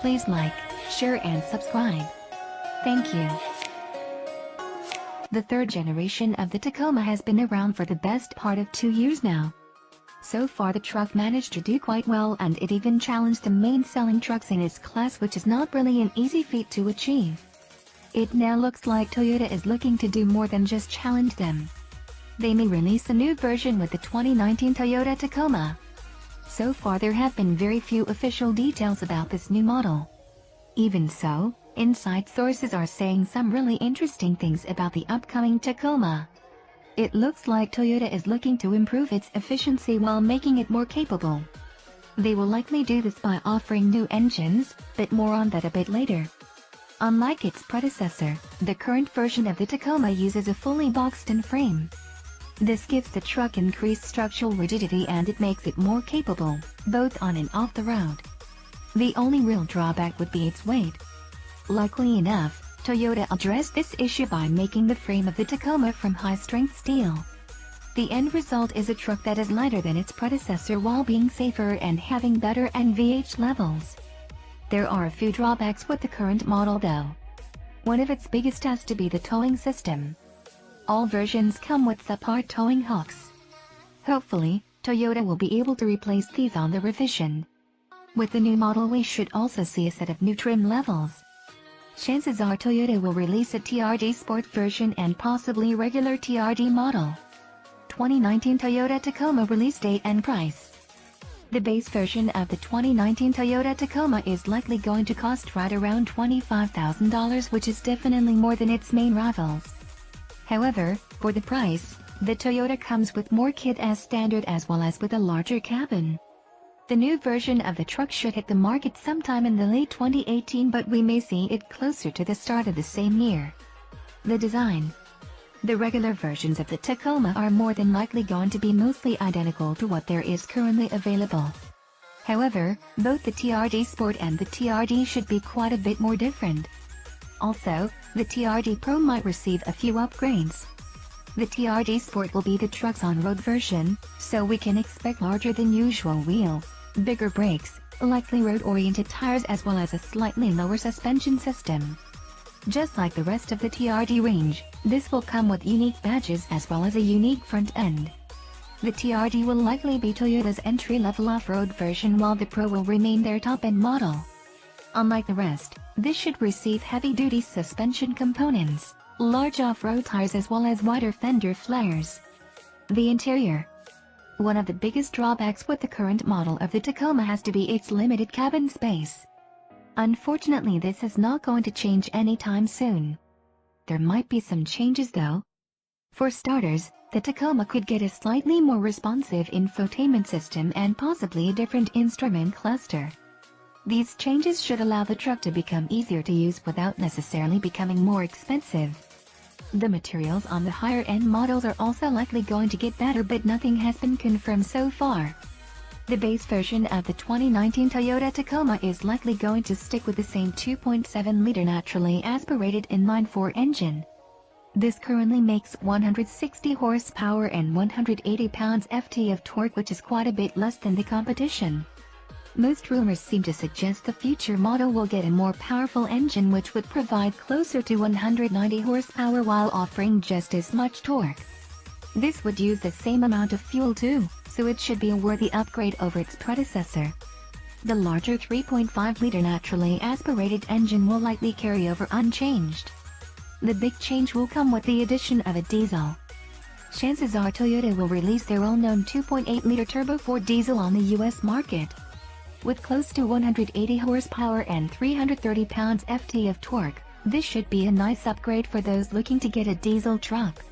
please like, share and subscribe. Thank you. The third generation of the Tacoma has been around for the best part of 2 years now. So far the truck managed to do quite well, and it even challenged the main selling trucks in its class, which is not really an easy feat to achieve. It now looks like Toyota is looking to do more than just challenge them. They may release a new version with the 2019 Toyota Tacoma. So far there have been very few official details about this new model. Even so, inside sources are saying some really interesting things about the upcoming Tacoma. It looks like Toyota is looking to improve its efficiency while making it more capable. They will likely do this by offering new engines, but more on that a bit later. Unlike its predecessor, the current version of the Tacoma uses a fully boxed-in frame. This gives the truck increased structural rigidity and it makes it more capable, both on and off the road. The only real drawback would be its weight. Likely enough, Toyota addressed this issue by making the frame of the Tacoma from high-strength steel. The end result is a truck that is lighter than its predecessor while being safer and having better NVH levels. There are a few drawbacks with the current model though. One of its biggest has to be the towing system. All versions come with subpar towing hooks. Hopefully, Toyota will be able to replace these on the revision. With the new model we should also see a set of new trim levels. Chances are Toyota will release a TRD Sport version and possibly regular TRD model. 2019 Toyota Tacoma release date and price. The base version of the 2019 Toyota Tacoma is likely going to cost right around $25,000, which is definitely more than its main rivals. However, for the price, the Toyota comes with more kit as standard as well as with a larger cabin. The new version of the truck should hit the market sometime in the late 2018, but we may see it closer to the start of the same year. The design. The regular versions of the Tacoma are more than likely going to be mostly identical to what there is currently available. However, both the TRD Sport and the TRD should be quite a bit more different. Also, the TRD Pro might receive a few upgrades. The TRD Sport will be the truck's on-road version, so we can expect larger than usual wheels, bigger brakes, likely road-oriented tires as well as a slightly lower suspension system. Just like the rest of the TRD range, this will come with unique badges as well as a unique front end. The TRD will likely be Toyota's entry-level off-road version, while the Pro will remain their top-end model. Unlike the rest, this should receive heavy-duty suspension components, large off-road tires as well as wider fender flares. The interior. One of the biggest drawbacks with the current model of the Tacoma has to be its limited cabin space. Unfortunately, this is not going to change anytime soon. There might be some changes though. For starters, the Tacoma could get a slightly more responsive infotainment system and possibly a different instrument cluster. These changes should allow the truck to become easier to use without necessarily becoming more expensive. The materials on the higher-end models are also likely going to get better, but nothing has been confirmed so far. The base version of the 2019 Toyota Tacoma is likely going to stick with the same 2.7-liter naturally aspirated inline-4 engine. This currently makes 160 horsepower and 180 pounds-ft of torque, which is quite a bit less than the competition. Most rumors seem to suggest the future model will get a more powerful engine which would provide closer to 190 horsepower while offering just as much torque. This would use the same amount of fuel too, so it should be a worthy upgrade over its predecessor. The larger 3.5-liter naturally aspirated engine will likely carry over unchanged. The big change will come with the addition of a diesel. Chances are Toyota will release their all-known 2.8-liter turbo 4 diesel on the US market. With close to 180 horsepower and 330 pounds-ft of torque, this should be a nice upgrade for those looking to get a diesel truck.